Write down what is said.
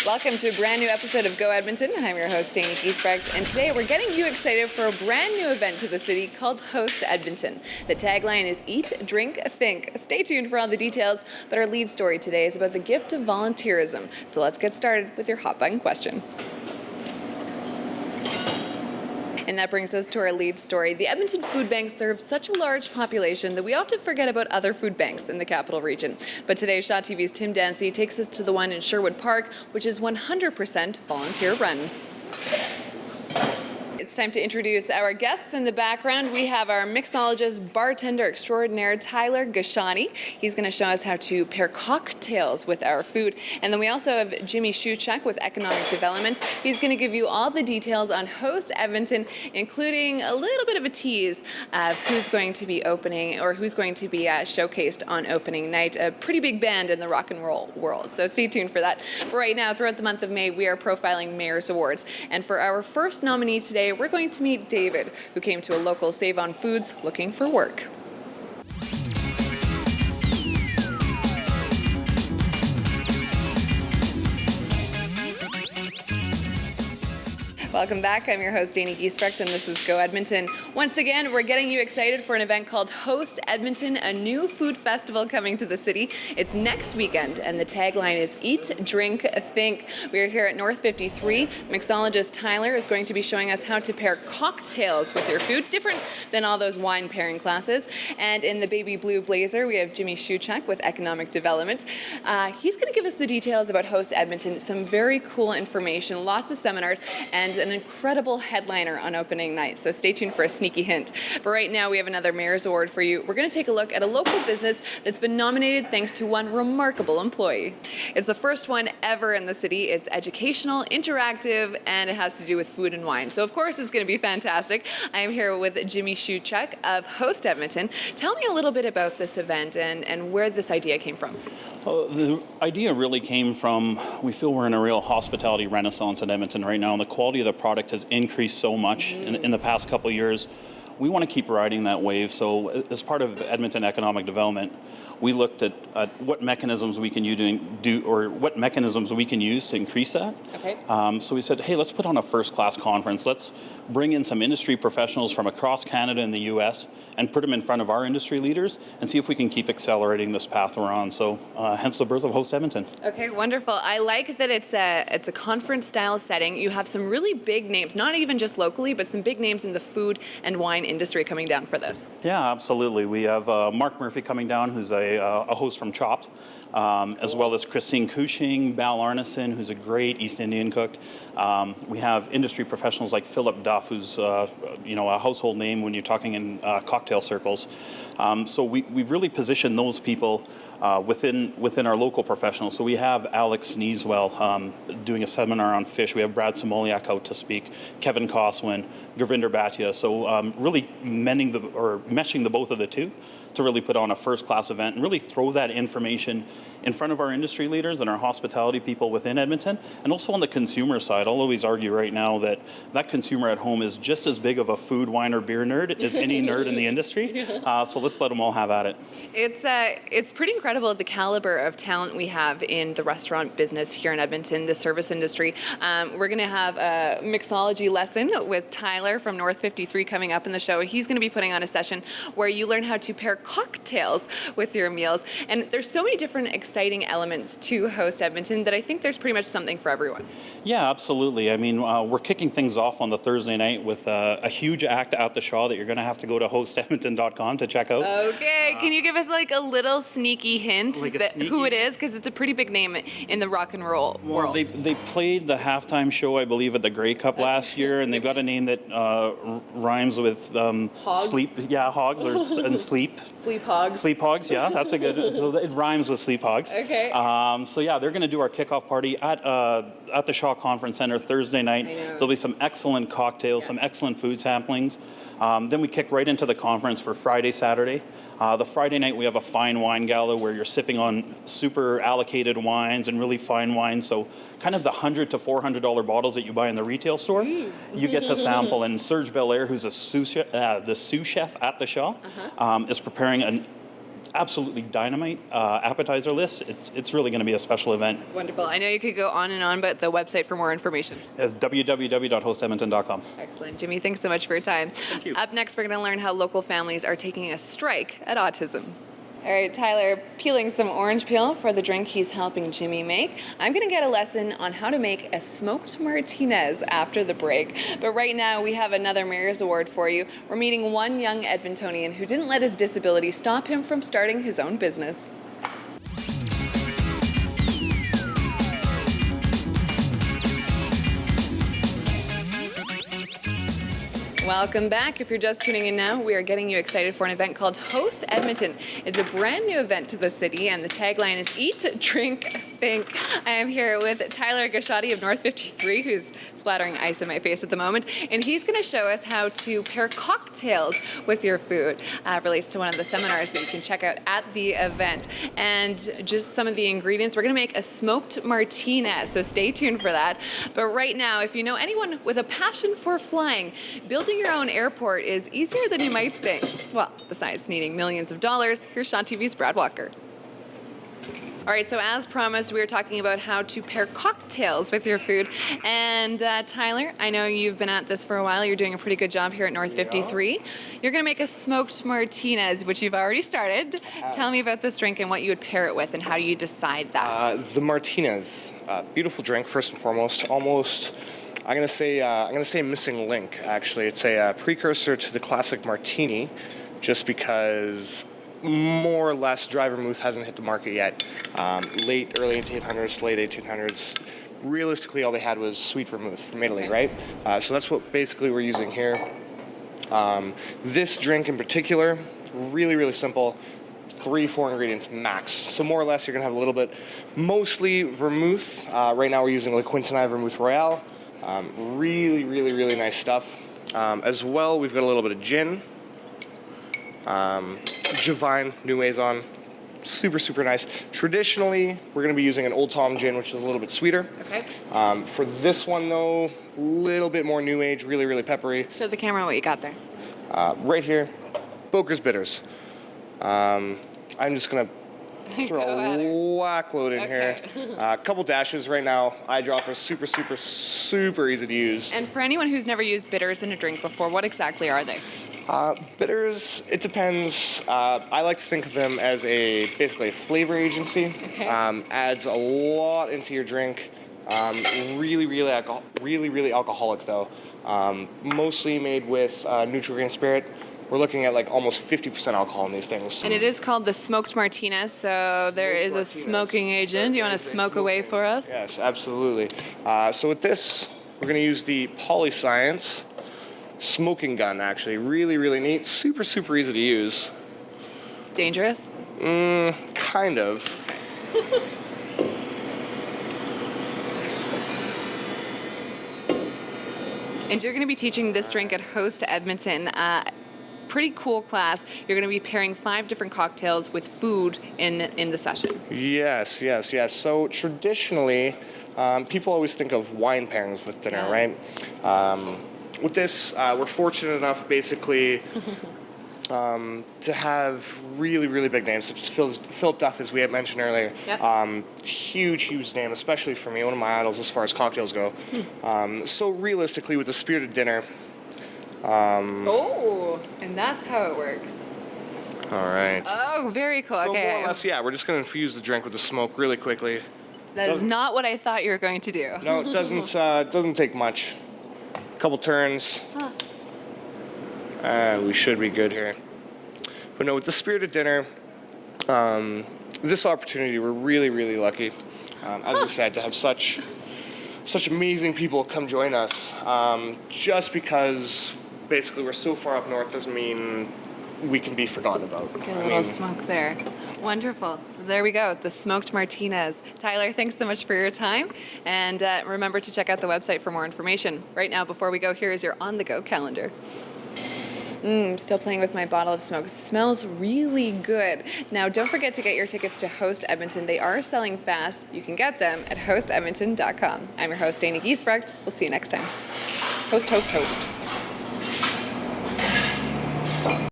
Welcome to a brand new episode of Go Edmonton. I'm your host, Amy Giesbrecht, and today we're getting you excited for a brand new event to the city called Host Edmonton. The tagline is Eat, Drink, Think. Stay tuned for all the details, but our lead story today is about the gift of volunteerism. So let's get started with your hot button question. And that brings us to our lead story. The Edmonton Food Bank serves such a large population that we often forget about other food banks in the capital region. But today, Shaw TV's Tim Dancy takes us to the one in Sherwood Park, which is 100% volunteer run. It's time to introduce our guests. In the background, we have our mixologist, bartender extraordinaire, Tyler Gashani. He's going to show us how to pair cocktails with our food. And then we also have Jimmy Shuchek with Economic Development. He's going to give you all the details on Host Edmonton, including a little bit of a tease of who's going to be opening or who's going to be showcased on opening night. A pretty big band in the rock and roll world, so stay tuned for that. But right now, throughout the month of May, we are profiling Mayor's Awards. And for our first nominee today, we're going to meet David, who came to a local Save On Foods looking for work. Welcome back. I'm your host, Amy Giesbrecht, and this is Go Edmonton. Once again, we're getting you excited for an event called Host Edmonton, a new food festival coming to the city. It's next weekend, and the tagline is Eat, Drink, Think. We are here at North 53. Mixologist Tyler is going to be showing us how to pair cocktails with your food, different than all those wine pairing classes. And in the baby blue blazer, we have Jimmy Shuchek with Economic Development. He's going to give us the details about Host Edmonton, some very cool information, lots of seminars, and an incredible headliner on opening night, so stay tuned for a sneaky hint. But right now we have another Mayor's Award for you. We're going to take a look at a local business that's been nominated thanks to one remarkable employee. It's the first one ever in the city. It's educational, interactive, and it has to do with food and wine. So of course it's going to be fantastic. I am here with Jimmy Shuchek of Host Edmonton. Tell me a little bit about this event and where this idea came from. Well, the idea really came from, we feel we're in a real hospitality renaissance in Edmonton right now, and the quality of the product has increased so much in the past couple of years. We want to keep riding that wave. So as part of Edmonton Economic Development, we looked at what mechanisms we can what mechanisms we can use to increase that. Okay. So we said, hey, let's put on a first-class conference. Let's bring in some industry professionals from across Canada and the U.S. and put them in front of our industry leaders and see if we can keep accelerating this path we're on. So hence the birth of Host Edmonton. Okay, wonderful. I like that it's a conference-style setting. You have some really big names, not even just locally, but some big names in the food and wine industry coming down for this. Yeah, absolutely. We have Mark Murphy coming down, who's a host from Chopped, as well as Christine Cushing, Bal Arneson, who's a great East Indian cook. We have industry professionals like Philip Duff, who's a household name when you're talking in cocktail circles. So we've really positioned those people within our local professionals. So we have Alex Sneeswell doing a seminar on fish. We have Brad Samoliak out to speak, Kevin Coswin, Gurvinder Bhatia. So really meshing the both of the two to really put on a first-class event and really throw that information in front of our industry leaders and our hospitality people within Edmonton, and also on the consumer side. I'll always argue right now that consumer at home is just as big of a food, wine, or beer nerd as any nerd in the industry. So let's let them all have at it. It's pretty incredible the caliber of talent we have in the restaurant business here in Edmonton, the service industry. We're going to have a mixology lesson with Tyler from North 53 coming up in the show. He's going to be putting on a session where you learn how to pair cocktails with your meals. And there's so many different exciting elements to Host Edmonton that I think there's pretty much something for everyone. Yeah, absolutely. I mean, we're kicking things off on the Thursday night with a huge act at the Shaw that you're going to have to go to hostedmonton.com to check out. Okay. Can you give us like a little sneaky hint who it is? Because it's a pretty big name in the rock and roll world. They played the halftime show, I believe, at the Grey Cup last year, and they've got a name that rhymes with Hogs? sleep. Yeah, hogs and sleep. Sleep hogs. Sleep hogs, yeah, that's a good. So it rhymes with sleep hogs. Okay. So yeah, they're going to do our kickoff party at the Shaw Conference Center Thursday night. There'll be some excellent cocktails, some excellent food samplings. Then we kick right into the conference for Friday, Saturday. The Friday night we have a fine wine gala where you're sipping on super allocated wines and really fine wines. So kind of the $100 to $400 bottles that you buy in the retail store, you get to sample. And Serge Belair, who's the sous chef at the Shaw, is preparing absolutely dynamite appetizer list. It's really going to be a special event. Wonderful. I know you could go on and on, but the website for more information. It's www.hostedmonton.com. Excellent. Jimmy, thanks so much for your time. Thank you. Up next, we're going to learn how local families are taking a strike at autism. All right, Tyler, peeling some orange peel for the drink he's helping Jimmy make. I'm going to get a lesson on how to make a smoked Martinez after the break. But right now, we have another Mayor's Award for you. We're meeting one young Edmontonian who didn't let his disability stop him from starting his own business. Welcome back. If you're just tuning in now, we are getting you excited for an event called Host Edmonton. It's a brand new event to the city, and the tagline is Eat, Drink, Think. I am here with Tyler Gashotti of North 53, who's splattering ice in my face at the moment, and he's going to show us how to pair cocktails with your food. Relates to one of the seminars that you can check out at the event. And just some of the ingredients, we're going to make a smoked Martinez, so stay tuned for that. But right now, if you know anyone with a passion for flying, building your own airport is easier than you might think. Well, besides needing millions of dollars, here's Sean TV's Brad Walker. All right, so as promised, we were talking about how to pair cocktails with your food. And Tyler, I know you've been at this for a while. You're doing a pretty good job here at North 53. You're going to make a smoked Martinez, which you've already started. Tell me about this drink and what you would pair it with, and how do you decide that? The Martinez, beautiful drink, first and foremost. Almost, I'm gonna say missing link. Actually, it's a precursor to the classic martini, just because more or less dry vermouth hasn't hit the market yet. Early 1800s, late 1800s. Realistically, all they had was sweet vermouth from Italy, right? So that's what basically we're using here. This drink in particular, really, really simple. 3-4 ingredients max. So more or less, you're gonna have a little bit, mostly vermouth. Right now, we're using La Quintanilla Vermouth Royale. Really, really, really nice stuff. As well, we've got a little bit of gin. Javine New Maison, super, super nice. Traditionally, we're going to be using an Old Tom gin, which is a little bit sweeter. Okay. For this one, though, a little bit more new age, really, really peppery. Show the camera what you got there. Right here, Boker's Bitters. I'm just going to throw a whack load in here. A couple dashes right now. Eyedropper, super, super, super easy to use. And for anyone who's never used bitters in a drink before, what exactly are they? Bitters, it depends. I like to think of them as basically a flavor agency. Okay. Adds a lot into your drink. Really, really alcoholic though. Mostly made with neutral grain spirit. We're looking at like almost 50% alcohol in these things. And it is called the smoked Martinez, so there is a smoking agent. You want to smoke away for us? Yes, absolutely. So with this, we're going to use the Polyscience smoking gun, actually. Really, really neat. Super, super easy to use. Dangerous? Kind of. And you're going to be teaching this drink at Host Edmonton. Pretty cool class. You're going to be pairing 5 different cocktails with food in the session. Yes. So traditionally, people always think of wine pairings with dinner, right? With this, we're fortunate enough, basically, to have really, really big names, such as Philip Duff, as we had mentioned earlier. Yep. Huge name, especially for me, one of my idols as far as cocktails go. So realistically, with the Spirited Dinner. And that's how it works. All right. Oh, very cool. So Okay. more or less, yeah, we're just going to infuse the drink with the smoke really quickly. That is not what I thought you were going to do. No, it doesn't take much. A couple turns. And we should be good here. But no, with the Spirited Dinner, this opportunity, we're really, really lucky, as we said, to have such amazing people come join us. Just because basically we're so far up north doesn't mean we can be forgotten about. Get a little smoke there. Wonderful. There we go, the smoked Martinez. Tyler, thanks so much for your time. And remember to check out the website for more information. Right now, before we go, here is your on-the-go calendar. Still playing with my bottle of smoke. Smells really good. Now, don't forget to get your tickets to Host Edmonton. They are selling fast. You can get them at hostedmonton.com. I'm your host, Dana Giesbrecht. We'll see you next time. Host.